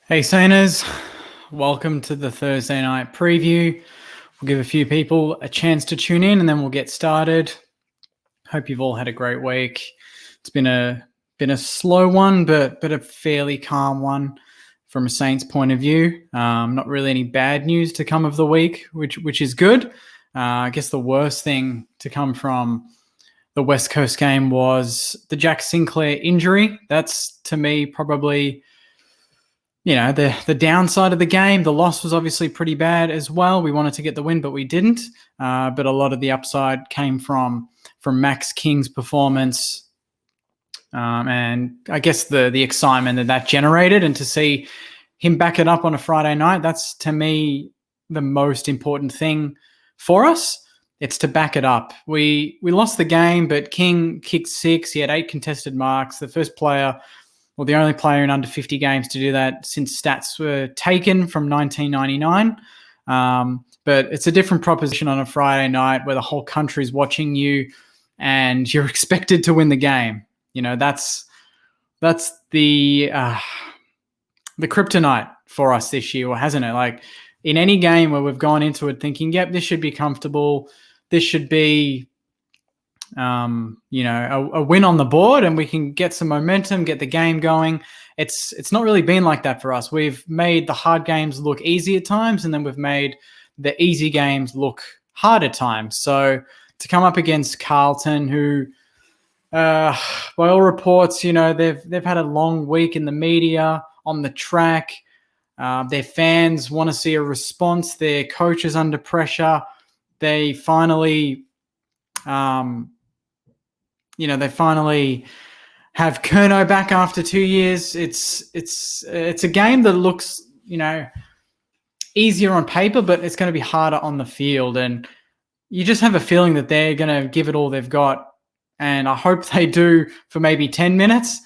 Hey Saners, welcome to the Thursday night preview. We'll give a few people a chance to tune in and then we'll get started. Hope you've all had a great week. It's been a slow one, but a fairly calm one from a Saints point of view. Not really any bad news to come of the week, which is good. I guess the worst thing to come from the West Coast game was the Jack Sinclair injury. That's, to me, probably the downside of the game. The loss was obviously pretty bad as well. We wanted to get the win, but we didn't. But a lot of the upside came from Max King's performance, and I guess the excitement that generated, and to see him back it up on a Friday night, that's, to me, the most important thing for us. It's to back it up. We lost the game, but King kicked 6. He had 8 contested marks. The first player, well, the only player in under 50 games to do that since stats were taken from 1999. But it's a different proposition on a Friday night where the whole country's watching you and you're expected to win the game. That's the kryptonite for us this year, hasn't it? Like, in any game where we've gone into it thinking, yep, this should be comfortable, this should be a win on the board and we can get some momentum, get the game going. It's not really been like that for us. We've made the hard games look easy at times, and then we've made the easy games look hard at times. So to come up against Carlton, who, by all reports, they've had a long week in the media, on the track. Their fans want to see a response. Their coach is under pressure. They finally have Curnow back after 2 years. It's a game that looks, easier on paper, but it's going to be harder on the field. And you just have a feeling that they're going to give it all they've got. And I hope they do for maybe 10 minutes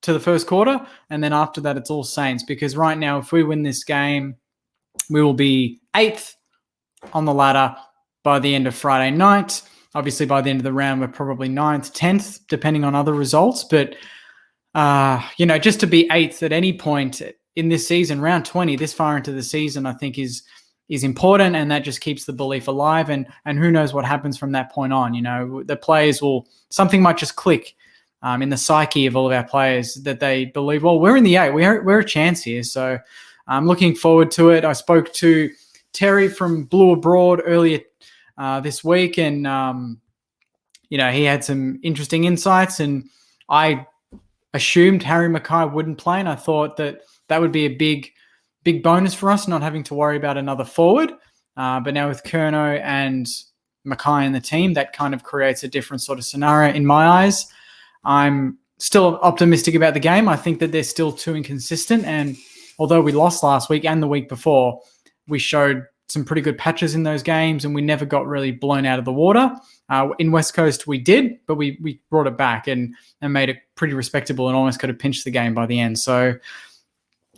to the first quarter. And then after that, it's all Saints. Because right now, if we win this game, we will be 8th on the ladder by the end of Friday night. Obviously, by the end of the round, we're probably 9th, 10th, depending on other results. But, just to be 8th at any point in this season, round 20, this far into the season, I think is important, and that just keeps the belief alive. And who knows what happens from that point on. The players something might just click in the psyche of all of our players, that they believe, well, we're in the 8. We're a chance here. So I'm looking forward to it. I spoke to Terry from Blue Abroad earlier this week, and he had some interesting insights, and I assumed Harry Mackay wouldn't play, and I thought that would be a big bonus for us, not having to worry about another forward. But now with Curnow and Mackay in the team, that kind of creates a different sort of scenario in my eyes. I'm still optimistic about the game. I think that they're still too inconsistent, and although we lost last week and the week before, we showed some pretty good patches in those games, and we never got really blown out of the water. In West Coast, we did, but we brought it back and made it pretty respectable and almost could have pinched the game by the end. So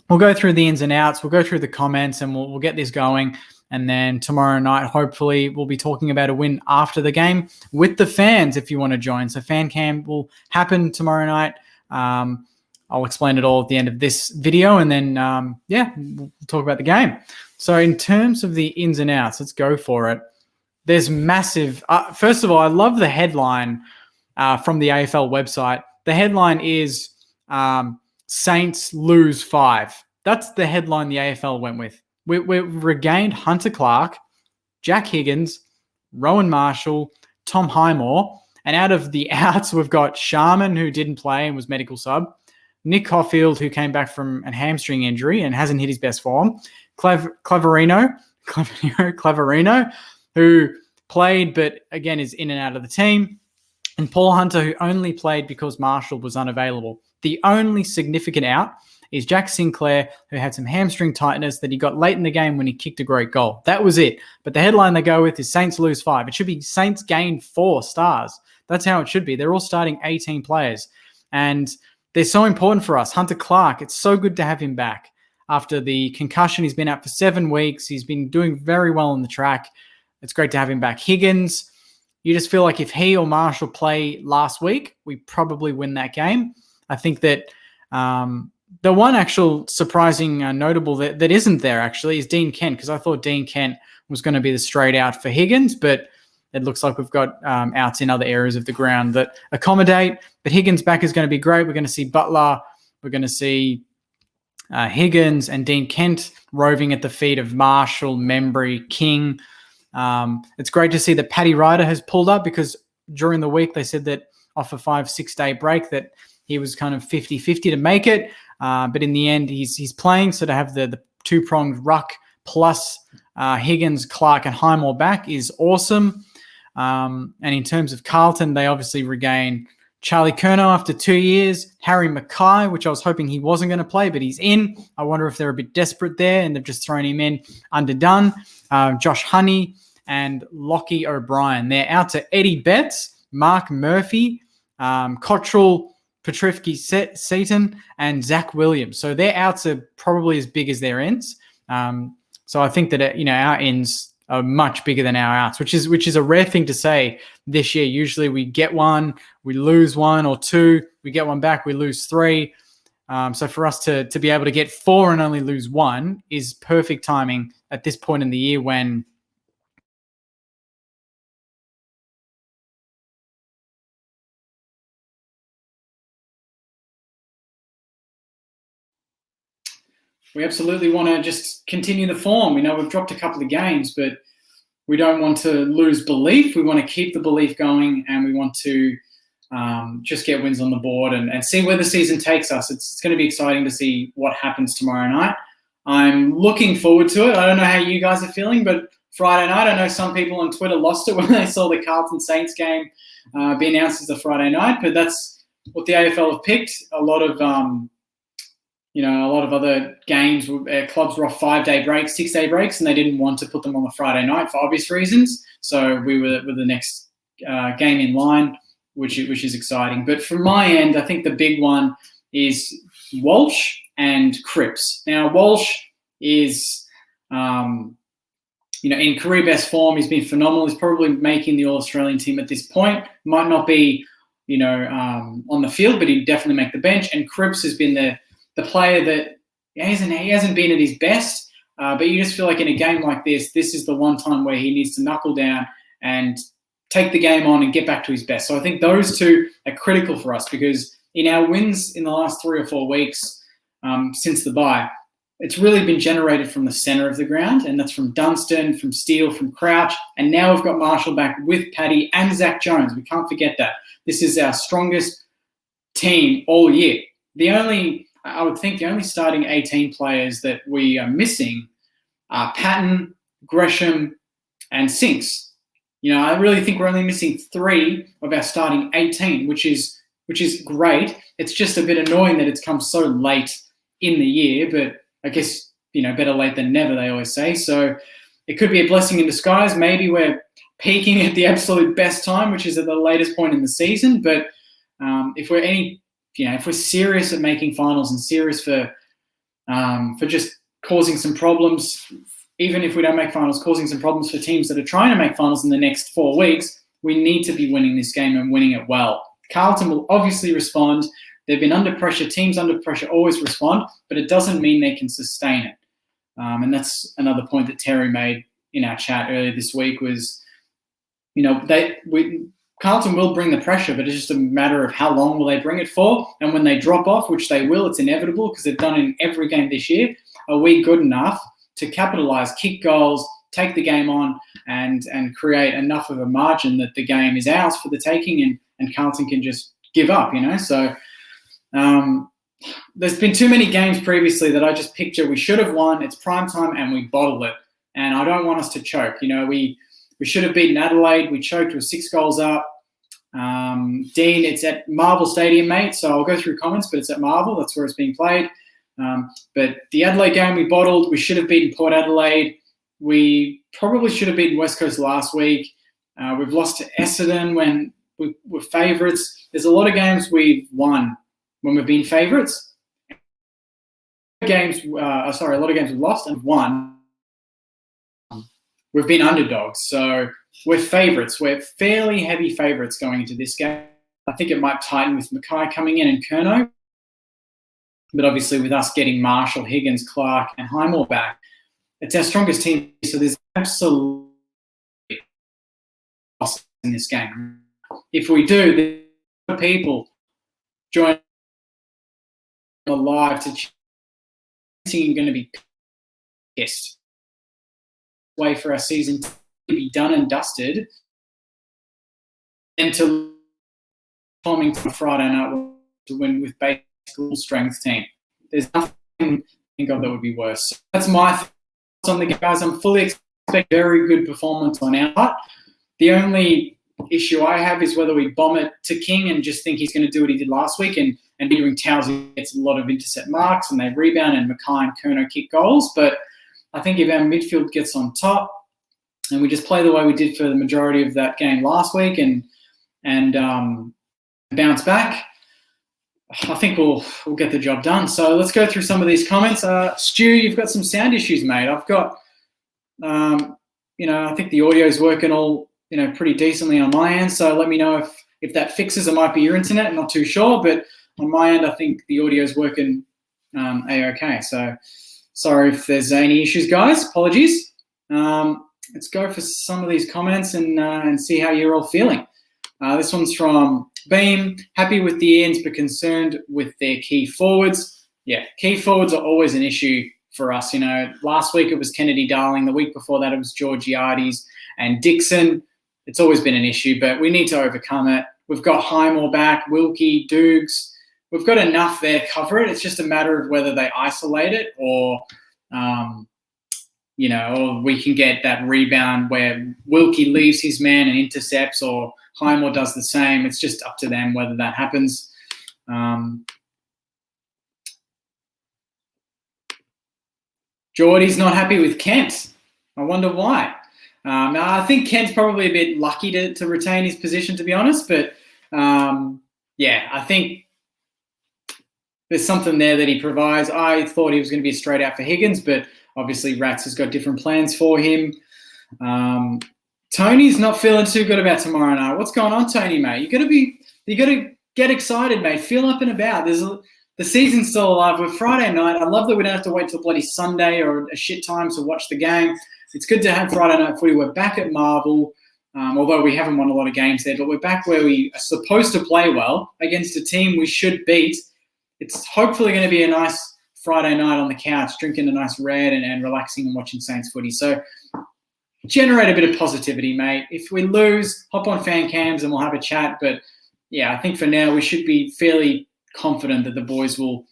we'll go through the ins and outs. We'll go through the comments, and we'll get this going. And then tomorrow night, hopefully, we'll be talking about a win after the game with the fans if you want to join. So fan cam will happen tomorrow night. I'll explain it all at the end of this video, and then, we'll talk about the game. So in terms of the ins and outs, let's go for it. There's massive... first of all, I love the headline from the AFL website. The headline is Saints lose 5. That's the headline the AFL went with. We regained Hunter Clark, Jack Higgins, Rowan Marshall, Tom Highmore, and out of the outs, we've got Sharman, who didn't play and was medical sub, Nick Caulfield, who came back from a hamstring injury and hasn't hit his best form, Claverino, who played but, again, is in and out of the team, and Paul Hunter, who only played because Marshall was unavailable. The only significant out is Jack Sinclair, who had some hamstring tightness that he got late in the game when he kicked a great goal. That was it. But the headline they go with is Saints lose 5. It should be Saints gain 4 stars. That's how it should be. They're all starting 18 players. And they're so important for us. Hunter Clark, it's so good to have him back. After the concussion, he's been out for 7 weeks. He's been doing very well on the track. It's great to have him back. Higgins, you just feel like if he or Marshall play last week, we probably win that game. I think that The one actual surprising notable that isn't there actually is Dean Kent, because I thought Dean Kent was going to be the straight out for Higgins, but it looks like we've got outs in other areas of the ground that accommodate. But Higgins back is going to be great. We're going to see Butler. We're going to see Higgins and Dean Kent roving at the feet of Marshall, Membry, King. It's great to see that Paddy Ryder has pulled up, because during the week they said that off a 5-6 day break that he was kind of 50-50 to make it. But in the end, he's playing. So to have the two-pronged ruck plus Higgins, Clark, and Highmore back is awesome. And in terms of Carlton, they obviously regain Charlie Curnow after 2 years, Harry Mackay, which I was hoping he wasn't going to play, but he's in. I wonder if they're a bit desperate there and they've just thrown him in underdone. Josh Honey and Lockie O'Brien. They're out to Eddie Betts, Mark Murphy, Cottrell, Petrifsky Seaton, and Zach Williams. So their outs are probably as big as their ins. So I think that our ins are much bigger than our outs, which is a rare thing to say this year. Usually we get one, we lose one or two, we get one back, we lose three. So for us to be able to get four and only lose one is perfect timing at this point in the year when we absolutely want to just continue the form. We know we've dropped a couple of games, but we don't want to lose belief. We want to keep the belief going, and we want to just get wins on the board and see where the season takes us. It's going to be exciting to see what happens tomorrow night. I'm looking forward to it. I don't know how you guys are feeling, but Friday night, I know some people on Twitter lost it when they saw the Carlton Saints game be announced as a Friday night, but that's what the AFL have picked. A lot of other games, clubs were off 5-day breaks, 6-day breaks, and they didn't want to put them on the Friday night for obvious reasons. So we were the next game in line, which is exciting. But from my end, I think the big one is Walsh and Cripps. Now, Walsh is, in career best form. He's been phenomenal. He's probably making the All-Australian team at this point. Might not be, on the field, but he'd definitely make the bench. And Cripps has been the player that he hasn't been at his best, but you just feel like in a game like this is the one time where he needs to knuckle down and take the game on and get back to his best. So I think those two are critical for us, because in our wins in the last 3 or 4 weeks since the bye, it's really been generated from the center of the ground, and that's from Dunstan, from Steele, from Crouch, and now we've got Marshall back with Paddy and Zach Jones. We can't forget that. This is our strongest team all year. I would think the only starting 18 players that we are missing are Patton, Gresham, and Sinks. I really think we're only missing 3 of our starting 18, which is great. It's just a bit annoying that it's come so late in the year, but I guess, better late than never, they always say. So it could be a blessing in disguise. Maybe we're peaking at the absolute best time, which is at the latest point in the season. But if we're serious at making finals and serious for just causing some problems, even if we don't make finals, causing some problems for teams that are trying to make finals in the next 4 weeks, we need to be winning this game and winning it well. Carlton will obviously respond. They've been under pressure. Teams under pressure always respond, but it doesn't mean they can sustain it. And that's another point that Terry made in our chat earlier this week was, Carlton will bring the pressure, but it's just a matter of how long will they bring it for. And when they drop off, which they will, it's inevitable because they've done it in every game this year, are we good enough to capitalize, kick goals, take the game on, and create enough of a margin that the game is ours for the taking and Carlton can just give up, So there's been too many games previously that I just picture we should have won. It's prime time and we bottle it. And I don't want us to choke. We should have beaten Adelaide. We choked with 6 goals up. Dean, it's at Marvel Stadium, mate. So I'll go through comments, but it's at Marvel. That's where it's being played. But the Adelaide game we bottled. We should have beaten Port Adelaide. We probably should have beaten West Coast last week. We've lost to Essendon when we were favourites. There's a lot of games we've won when we've been favourites. A lot of games we've lost and won. We've been underdogs, so we're favourites. We're fairly heavy favourites going into this game. I think it might tighten with Mackay coming in and Curnow. But obviously with us getting Marshall, Higgins, Clark and Highmore back, it's our strongest team. So there's absolutely loss in this game. If we do, the people join live to cheating are going to be pissed. Way for our season to be done and dusted, and to bombing on Friday night to win with basic strength team. There's nothing I think of that would be worse. So that's my thoughts on the game, guys. I'm fully expecting very good performance on our part. The only issue I have is whether we bomb it to King and just think he's going to do what he did last week and be doing Towsy gets a lot of intercept marks and they rebound and Mackay and Kerno kick goals. But I think if our midfield gets on top and we just play the way we did for the majority of that game last week and bounce back, I think we'll get the job done. So let's go through some of these comments. Stu, you've got some sound issues, mate. I've got, I think the audio is working all, pretty decently on my end. So let me know if that fixes. It might be your internet. I'm not too sure, but on my end, I think the audio is working a-okay. So sorry if there's any issues, guys. Apologies. Let's go for some of these comments and see how you're all feeling. This one's from Beam. Happy with the ends, but concerned with their key forwards. Yeah, key forwards are always an issue for us. Last week it was Kennedy Darling. The week before that it was Georgiades and Dixon. It's always been an issue, but we need to overcome it. We've got Highmore back, Wilkie, Dukes. We've got enough there to cover it. It's just a matter of whether they isolate it or or we can get that rebound where Wilkie leaves his man and intercepts, or Highmore does the same. It's just up to them whether that happens. Geordie's not happy with Kent. I wonder why. I think Kent's probably a bit lucky to retain his position, to be honest. But, I think there's something there that he provides. I thought he was going to be straight out for Higgins, but obviously Rats has got different plans for him. Tony's not feeling too good about tomorrow night. What's going on, Tony, mate? You got to get excited, mate. Feel up and about. The season's still alive. We're Friday night. I love that we don't have to wait till bloody Sunday or a shit time to watch the game. It's good to have Friday night footy. We're back at Marvel, although we haven't won a lot of games there, but we're back where we are supposed to play well against a team we should beat. It's hopefully going to be a nice Friday night on the couch, drinking a nice red and relaxing and watching Saints footy. So generate a bit of positivity, mate. If we lose, hop on fan cams and we'll have a chat. But, yeah, I think for now we should be fairly confident that the boys will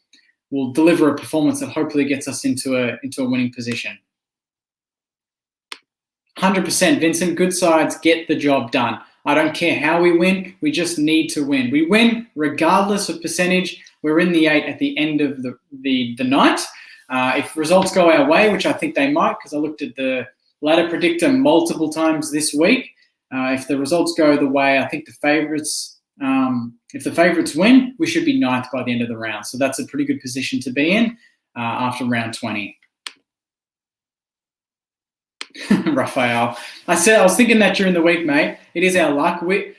deliver a performance that hopefully gets us into a winning position. 100%, Vincent. Good sides get the job done. I don't care how we win. We just need to win. We win regardless of percentage. We're in the 8 at the end of the night. If results go our way, which I think they might, because I looked at the ladder predictor multiple times this week. If the results go the way I think the favourites, if the favourites win, we should be 9th by the end of the round. So that's a pretty good position to be in after round 20. Raphael. I was thinking that during the week, mate. It is our luck. We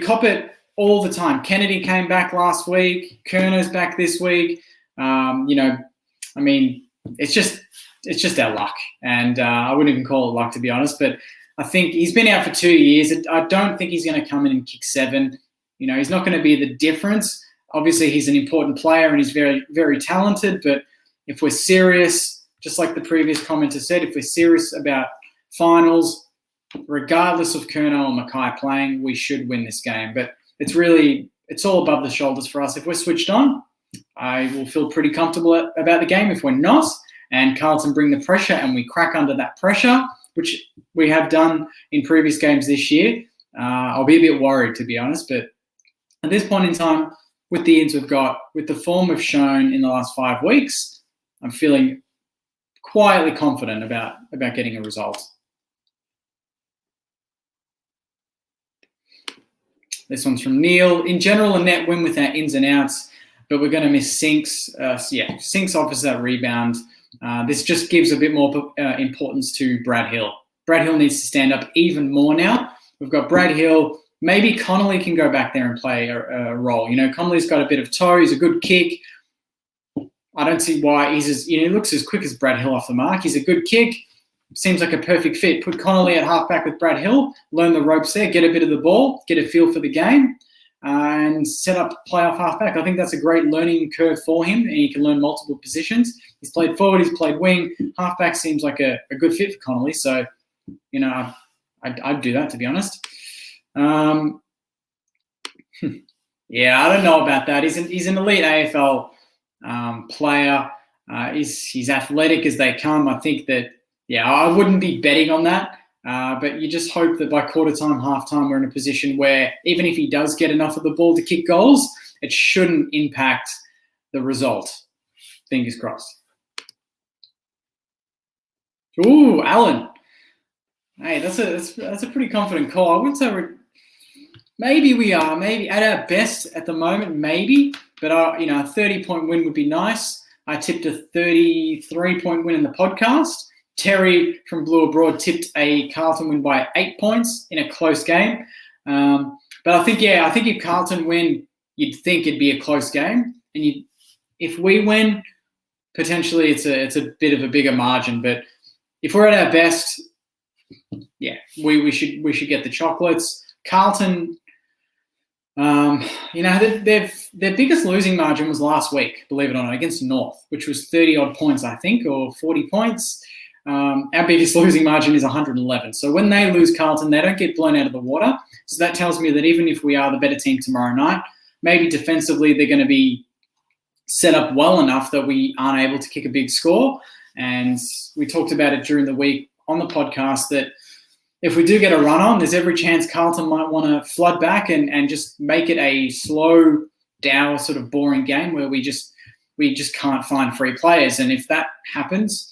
cop it all the time. Kennedy came back last week. Kerno's back this week. It's just our luck. And I wouldn't even call it luck, to be honest. But I think he's been out for 2 years. I don't think he's going to come in and kick 7. He's not going to be the difference. Obviously, he's an important player and he's very, very talented. But if we're serious, just like the previous commenter said, if we're serious about finals, regardless of Kerno or Mackay playing, we should win this game. But it's all above the shoulders for us. If we're switched on, I will feel pretty comfortable about the game. If we're not, and Carlton bring the pressure and we crack under that pressure, which we have done in previous games this year, I'll be a bit worried, to be honest. But at this point in time, with the ends we've got, with the form we've shown in the last 5 weeks, I'm feeling quietly confident about getting a result. This one's from Neil. In general, a net win with our ins and outs, but we're going to miss Sinks. Sinks offers that rebound. This just gives a bit more importance to Brad Hill. Brad Hill needs to stand up even more now. We've got Brad Hill. Maybe Connolly can go back there and play a role. Connolly's got a bit of toe. He's a good kick. I don't see why he looks as quick as Brad Hill off the mark. He's a good kick. Seems like a perfect fit. Put Connolly at halfback with Brad Hill, learn the ropes there, get a bit of the ball, get a feel for the game, and set up playoff halfback. I think that's a great learning curve for him, and he can learn multiple positions. He's played forward, he's played wing. Halfback seems like a good fit for Connolly. So, I'd do that, to be honest. Yeah, I don't know about that. He's an elite AFL player. He's athletic as they come. I think that, I wouldn't be betting on that. But you just hope that by quarter time, half time, we're in a position where even if he does get enough of the ball to kick goals, it shouldn't impact the result. Fingers crossed. Ooh, Alan. Hey, that's a pretty confident call. I wouldn't say maybe we are. Maybe at our best at the moment, maybe. But a 30-point win would be nice. I tipped a 33-point win in the podcast. Terry from Blue Abroad tipped a Carlton win by 8 points in a close game. But I think if Carlton win, you'd think it'd be a close game. And if we win, potentially it's a bit of a bigger margin. But if we're at our best, we should get the chocolates. Carlton, their biggest losing margin was last week, believe it or not, against North, which was 30-odd points, I think, or 40 points. Our biggest losing margin is 111. So when they lose Carlton, they don't get blown out of the water. So that tells me that even if we are the better team tomorrow night, maybe defensively they're going to be set up well enough that we aren't able to kick a big score. And we talked about it during the week on the podcast that if we do get a run on, there's every chance Carlton might want to flood back and just make it a slow, dour, sort of boring game where we just can't find free players. And if that happens,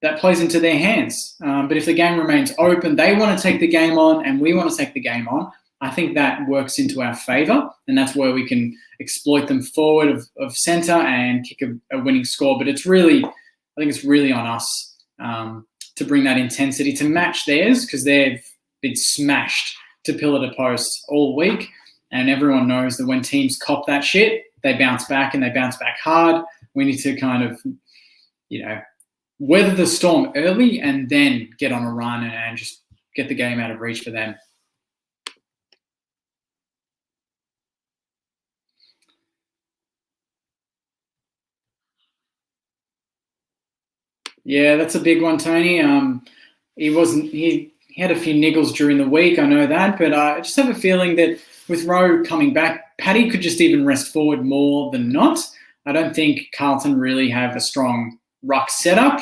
that plays into their hands. But if the game remains open, they want to take the game on and we want to take the game on, I think that works into our favour, and that's where we can exploit them forward of centre and kick a winning score. But I think it's really on us to bring that intensity to match theirs, because they've been smashed to pillar to post all week, and everyone knows that when teams cop that shit, they bounce back and they bounce back hard. We need to kind of, weather the storm early and then get on a run and just get the game out of reach for them. Yeah, that's a big one, Tony. He had a few niggles during the week, I know that, but I just have a feeling that with Rowe coming back, Paddy could just even rest forward more than not. I don't think Carlton really have a strong ruck setup.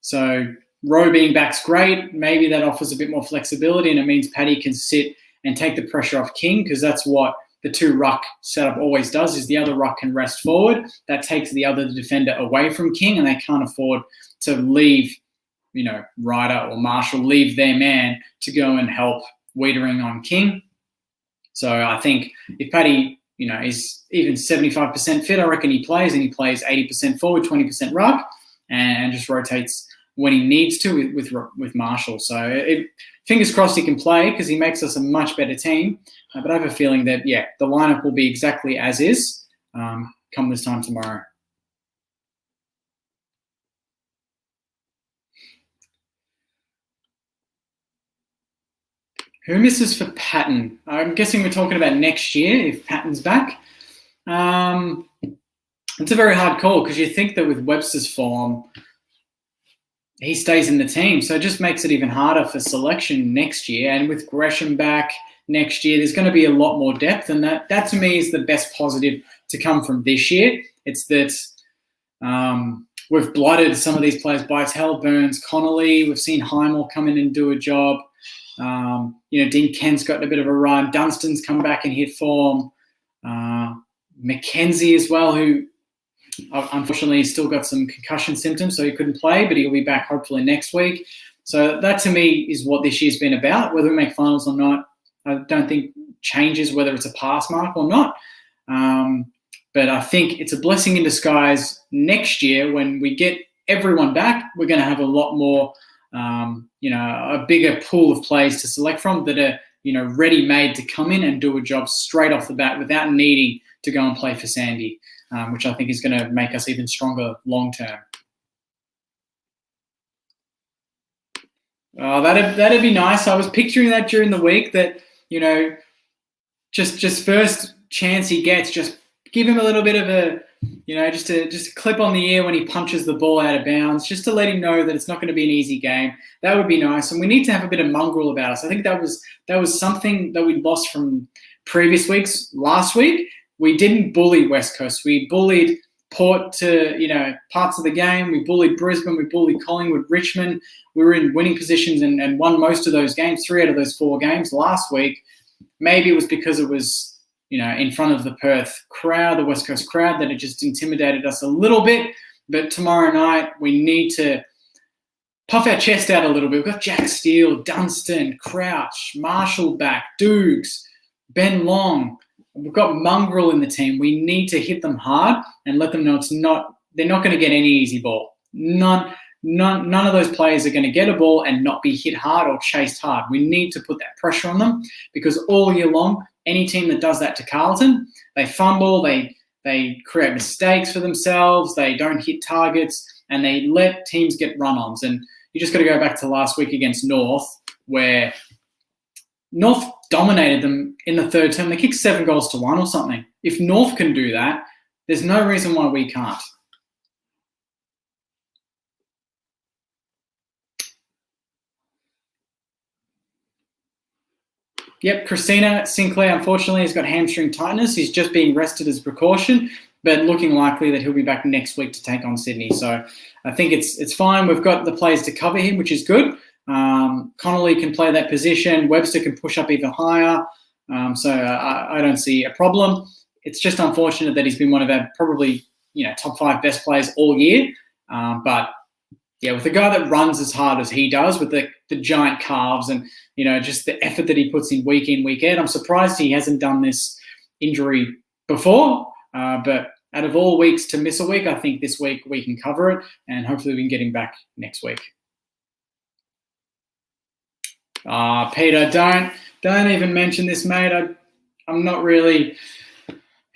So Rowe being back's great. Maybe that offers a bit more flexibility, and it means Paddy can sit and take the pressure off King, because that's what the two ruck setup always does, is the other ruck can rest forward. That takes the other defender away from King, and they can't afford to leave, Ryder or Marshall, leave their man to go and help Wiedering on King. So I think if Paddy, is even 75% fit, I reckon he plays, and he plays 80% forward, 20% ruck, and just rotates when he needs to with Marshall. So fingers crossed he can play, because he makes us a much better team. But I have a feeling that, the lineup will be exactly as is come this time tomorrow. Who misses for Patton? I'm guessing we're talking about next year if Patton's back. It's a very hard call, because you think that with Webster's form, he stays in the team. So it just makes it even harder for selection next year. And with Gresham back next year, there's going to be a lot more depth. And that to me is the best positive to come from this year. It's that we've blooded some of these players, Bytel, Burns, Connolly. We've seen Highmore come in and do a job. Dean Kent's got a bit of a run. Dunstan's come back and hit form. McKenzie as well, who unfortunately still got some concussion symptoms, so he couldn't play, but he'll be back hopefully next week. So that to me is what this year's been about. Whether we make finals or not, I don't think changes whether it's a pass mark or not. But I think it's a blessing in disguise next year when we get everyone back. We're going to have a lot more, a bigger pool of players to select from that are, ready-made to come in and do a job straight off the bat without needing to go and play for Sandy. which I think is going to make us even stronger long term. Oh, that'd be nice. I was picturing that during the week that, just first chance he gets, just give him a little bit of a, just a clip on the ear when he punches the ball out of bounds, just to let him know that it's not going to be an easy game. That would be nice. And we need to have a bit of mongrel about us. I think that was something that we lost from previous weeks. Last week, we didn't bully West Coast. We bullied Port to, parts of the game. We bullied Brisbane. We bullied Collingwood, Richmond. We were in winning positions and won most of those games, 3 out of those 4 games last week. Maybe it was because it was, in front of the Perth crowd, the West Coast crowd, that it just intimidated us a little bit. But tomorrow night, we need to puff our chest out a little bit. We've got Jack Steele, Dunstan, Crouch, Marshall back, Dukes, Ben Long. We've got mongrel in the team. We need to hit them hard and let them know they're not going to get any easy ball. None of those players are going to get a ball and not be hit hard or chased hard. We need to put that pressure on them, because all year long, any team that does that to Carlton, they fumble, they create mistakes for themselves, they don't hit targets, and they let teams get run-ons. And you just got to go back to last week against North, where North dominated them in the third term. They kicked 7-1 or something. If North can do that, there's no reason why we can't. Yep, Christina Sinclair, unfortunately, has got hamstring tightness. He's just being rested as a precaution, but looking likely that he'll be back next week to take on Sydney. So I think it's fine. We've got the players to cover him, which is good. Connolly can play that position. Webster can push up even higher. So I don't see a problem. It's just unfortunate that he's been one of our probably top 5 best players all year. But yeah, with a guy that runs as hard as he does, with the giant calves and just the effort that he puts in, week out, I'm surprised he hasn't done this injury before. But out of all weeks to miss a week, I think this week we can cover it, and hopefully we can get him back next week. Peter, don't even mention this, mate. I'm not really,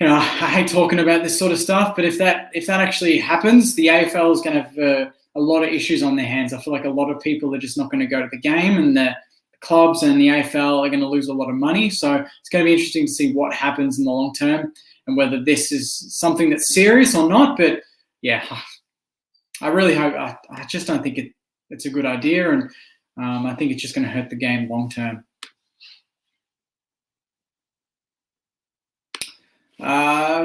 I hate talking about this sort of stuff, but if that actually happens, the AFL is going to have a lot of issues on their hands. I feel like a lot of people are just not going to go to the game, and the clubs and the AFL are going to lose a lot of money. So it's going to be interesting to see what happens in the long term and whether this is something that's serious or not. But yeah, I really hope. I just don't think it's a good idea, and I think it's just going to hurt the game long term.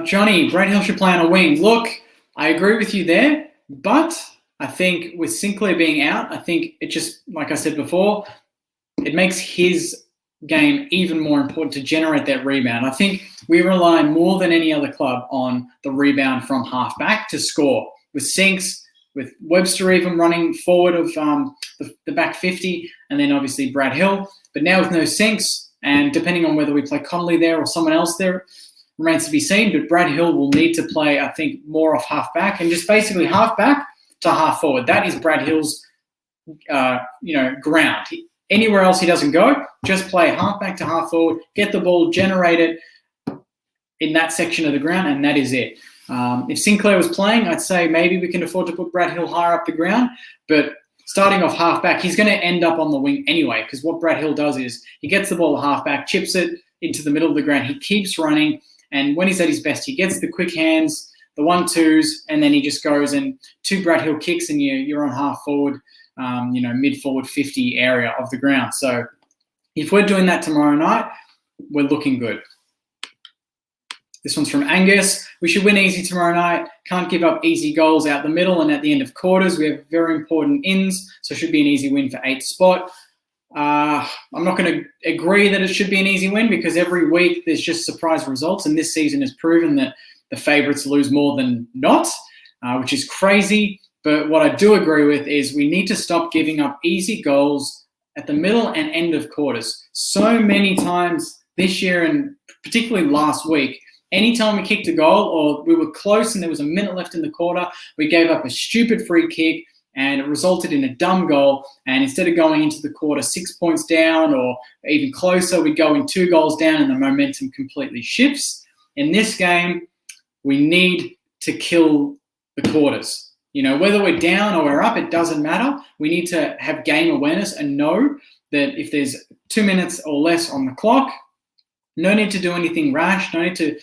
Johnny, Brent Hill should play on a wing. Look, I agree with you there, but I think with Sinclair being out, I think it just, like I said before, it makes his game even more important to generate that rebound. I think we rely more than any other club on the rebound from halfback to score. With Sinks, with Webster even running forward of the back 50, and then obviously Brad Hill. But now with no Sinks, and depending on whether we play Connolly there or someone else there, remains to be seen. But Brad Hill will need to play, I think, more off halfback and just basically halfback to half forward. That is Brad Hill's, ground. Anywhere else he doesn't go, just play halfback to half forward, get the ball generated in that section of the ground, and that is it. If Sinclair was playing, I'd say maybe we can afford to put Brad Hill higher up the ground, but starting off halfback, he's going to end up on the wing anyway, because what Brad Hill does is he gets the ball halfback, chips it into the middle of the ground, he keeps running, and when he's at his best, he gets the quick hands, the 1-2s, and then he just goes and 2 Brad Hill kicks, and you're on half forward, mid-forward 50 area of the ground. So if we're doing that tomorrow night, we're looking good. This one's from Angus. We should win easy tomorrow night. Can't give up easy goals out the middle and at the end of quarters. We have very important ins, so it should be an easy win for 8th spot. I'm not going to agree that it should be an easy win, because every week there's just surprise results, and this season has proven that the favourites lose more than not, which is crazy. But what I do agree with is we need to stop giving up easy goals at the middle and end of quarters. So many times this year, and particularly last week, anytime we kicked a goal or we were close and there was a minute left in the quarter, we gave up a stupid free kick and it resulted in a dumb goal. And instead of going into the quarter 6 points down or even closer, we go in 2 goals down and the momentum completely shifts. In this game, we need to kill the quarters. Whether we're down or we're up, it doesn't matter. We need to have game awareness and know that if there's 2 minutes or less on the clock, no need to do anything rash, no need to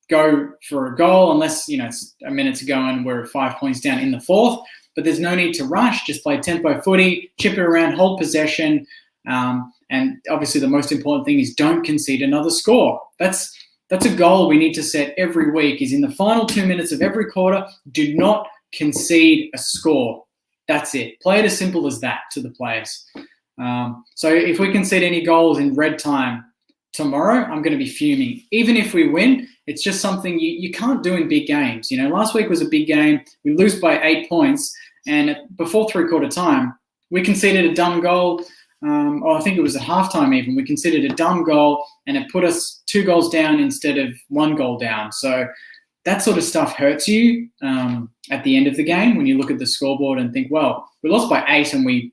go for a goal unless, it's a minute to go and we're 5 points down in the fourth. But there's no need to rush. Just play tempo footy, chip it around, hold possession. And obviously the most important thing is don't concede another score. That's a goal we need to set every week, is in the final 2 minutes of every quarter, do not concede a score. That's it. Play it as simple as that to the players. So if we concede any goals in red time tomorrow, I'm going to be fuming. Even if we win, it's just something you can't do in big games. Last week was a big game. We lose by 8 points, and before three-quarter time, we conceded a dumb goal. Or I think it was at halftime even. We conceded a dumb goal, and it put us 2 goals down instead of 1 goal down. So that sort of stuff hurts you at the end of the game when you look at the scoreboard and think, well, we lost by 8 and we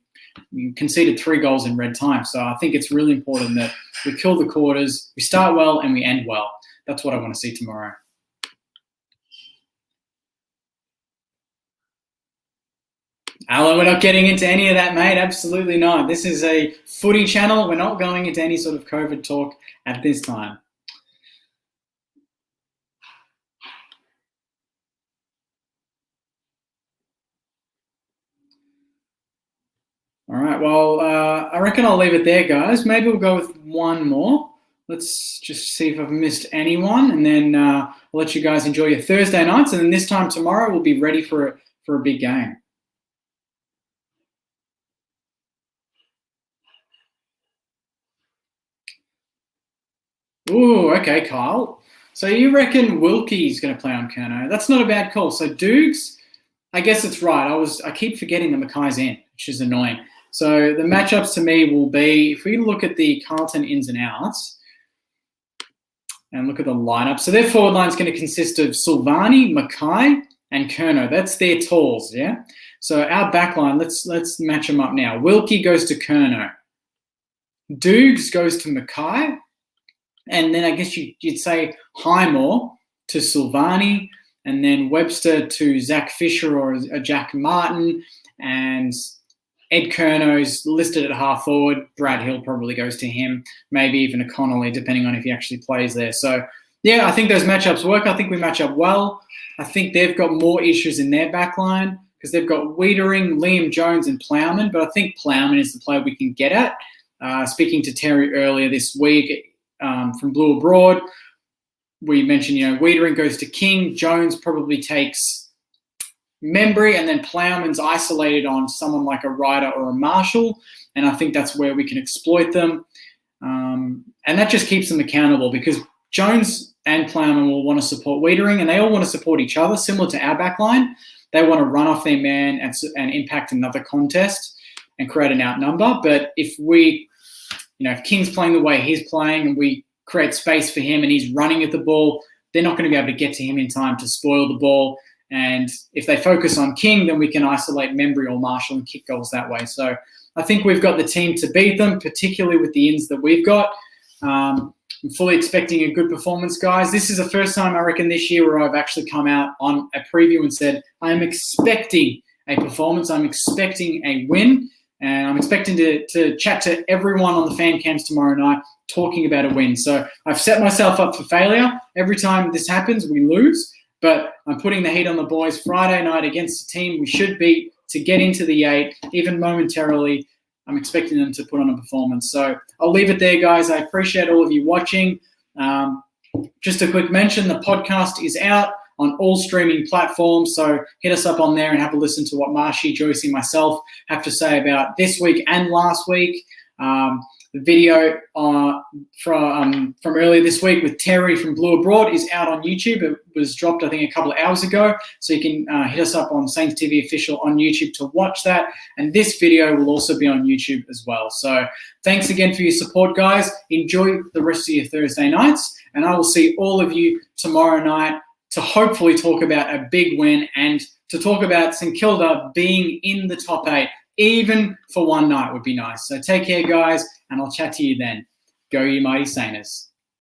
conceded 3 goals in red time. So I think it's really important that we kill the quarters, we start well, and we end well. That's what I want to see tomorrow. Alan, we're not getting into any of that, mate. Absolutely not. This is a footy channel. We're not going into any sort of COVID talk at this time. All right, well, I reckon I'll leave it there, guys. Maybe we'll go with one more. Let's just see if I've missed anyone, and then I'll let you guys enjoy your Thursday nights, and then this time tomorrow we'll be ready for a big game. Ooh, okay, Kyle. So you reckon Wilkie's going to play on Curnow? That's not a bad call. So Dukes, I guess it's right. I keep forgetting that Mackay's in, which is annoying. So the matchups to me will be, if we look at the Carlton ins and outs and look at the lineup. So their forward line is going to consist of Silvani, Mackay, and Curnow. That's their talls, yeah? So our back line, let's match them up now. Wilkie goes to Curnow. Dukes goes to Mackay. And then I guess you'd say Highmore to Silvani, and then Webster to Zach Fisher or Jack Martin, and Ed Curnow's listed at half forward. Brad Hill probably goes to him, maybe even a Connolly, depending on if he actually plays there. So, yeah, I think those matchups work. I think we match up well. I think they've got more issues in their back line because they've got Wiedering, Liam Jones, and Plowman, but I think Plowman is the player we can get at. Speaking to Terry earlier this week, from Blue Abroad, we mentioned, Wiedering goes to King, Jones probably takes Membry, and then Plowman's isolated on someone like a Ryder or a Marshall, and I think that's where we can exploit them. And that just keeps them accountable because Jones and Plowman will want to support Wiedering, and they all want to support each other, similar to our back line. They want to run off their man and impact another contest and create an outnumber. But if if King's playing the way he's playing and we create space for him and he's running at the ball, they're not going to be able to get to him in time to spoil the ball. And if they focus on King, then we can isolate Membry or Marshall and kick goals that way. So I think we've got the team to beat them, particularly with the ins that we've got. I'm fully expecting a good performance, guys. This is the first time, I reckon, this year where I've actually come out on a preview and said, I'm expecting a performance. I'm expecting a win. And I'm expecting to chat to everyone on the fan cams tomorrow night talking about a win. So I've set myself up for failure. Every time this happens, we lose. But I'm putting the heat on the boys Friday night against a team we should beat to get into the 8, even momentarily. I'm expecting them to put on a performance. So I'll leave it there, guys. I appreciate all of you watching. Just a quick mention, the podcast is out on all streaming platforms. So hit us up on there and have a listen to what Marshy, Joycey, myself have to say about this week and last week. The video from earlier this week with Terry from Blue Abroad is out on YouTube. It was dropped, I think, a couple of hours ago. So you can hit us up on Saints TV Official on YouTube to watch that. And this video will also be on YouTube as well. So thanks again for your support, guys. Enjoy the rest of your Thursday nights. And I will see all of you tomorrow night to hopefully talk about a big win and to talk about St Kilda being in the top 8, even for one night would be nice. So take care, guys, and I'll chat to you then. Go, you mighty Saints.